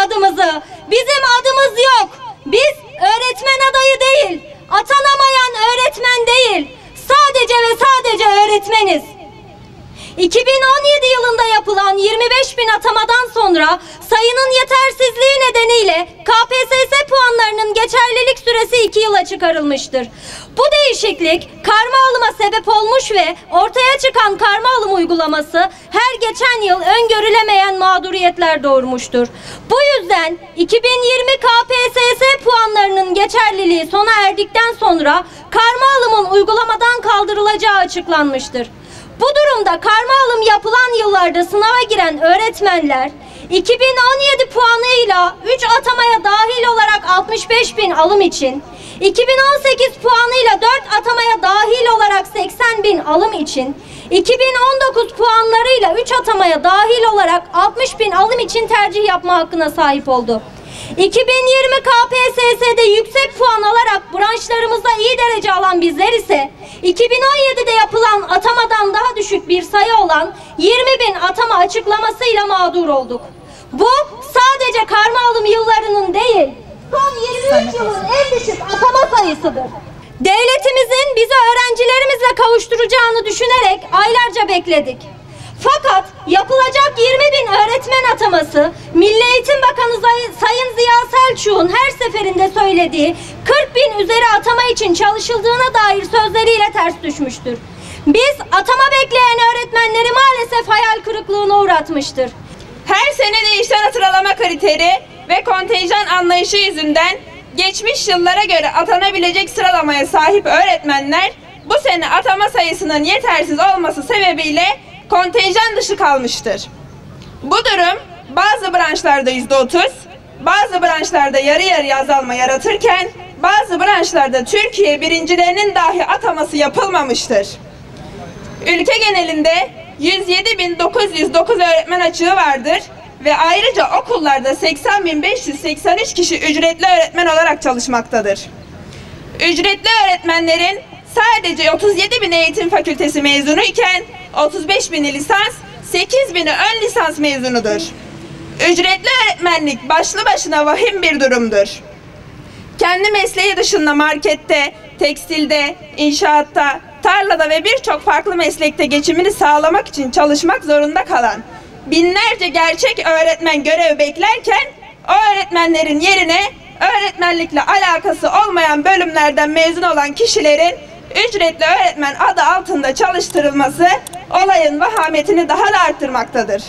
adımızı. Bizim adımız yok. Biz öğretmen adayı değil, atanamayan öğretmen değil, sadece ve sadece öğretmeniz. 2017 yılında yapılan 25.000 atamadan sonra sayının yetersizliği nedeniyle KPSS puanlarının geçerlilik süresi 2 yıla çıkarılmıştır. Bu değişiklik karma alıma sebep olmuş ve ortaya çıkan karma alım uygulaması her geçen yıl öngörülemeyen mağduriyetler doğurmuştur. Bu yüzden 2020 KPSS puanlarının geçerliliği sona erdikten sonra karma alımın uygulamadan kaldırılacağı açıklanmıştır. Bu durumda karma alım yapılan yıllarda sınava giren öğretmenler 2017 puanıyla 3 atamaya dahil olarak 65.000 alım için, 2018 puanıyla 4 atamaya dahil olarak 80.000 alım için, 2019 puanlarıyla 3 atamaya dahil olarak 60.000 alım için tercih yapma hakkına sahip oldu. 2020 KPSS'de yüksek puan alarak branşlarımızda iyi derece alan bizler ise 2017'de yapılan atamadan daha düşük bir sayı olan 20.000 atama açıklamasıyla mağdur olduk. Bu sadece karma alım yıllarının değil, son 23 yılın en düşük atama sayısıdır. Devletimizin bizi öğrencilerimizle kavuşturacağını düşünerek aylarca bekledik. Fakat yapılacak 20.000 öğretmen ataması Milli Eğitim Bakanı Sayın Ziya Selçuk'un her seferinde söylediği 40.000 üzeri atama için çalışıldığına dair sözleriyle ters düşmüştür. Biz atama bekleyen öğretmenleri maalesef hayal kırıklığına uğratmıştır. Her sene değişen sıralama kriteri ve kontenjan anlayışı yüzünden geçmiş yıllara göre atanabilecek sıralamaya sahip öğretmenler bu sene atama sayısının yetersiz olması sebebiyle kontenjan dışı kalmıştır. Bu durum bazı branşlarda %30, bazı branşlarda yarı yarıya azalma yaratırken bazı branşlarda Türkiye birincilerinin dahi ataması yapılmamıştır. Ülke genelinde 107.909 öğretmen açığı vardır ve ayrıca okullarda 80.583 kişi ücretli öğretmen olarak çalışmaktadır. Ücretli öğretmenlerin sadece 37.000 eğitim fakültesi mezunu iken 35.000'i lisans, 8.000'i ön lisans mezunudur. Ücretli öğretmenlik başlı başına vahim bir durumdur. Kendi mesleği dışında markette, tekstilde, inşaatta, tarlada ve birçok farklı meslekte geçimini sağlamak için çalışmak zorunda kalan binlerce gerçek öğretmen görev beklerken o öğretmenlerin yerine öğretmenlikle alakası olmayan bölümlerden mezun olan kişilerin ücretli öğretmen adı altında çalıştırılması olayın vahametini daha da arttırmaktadır.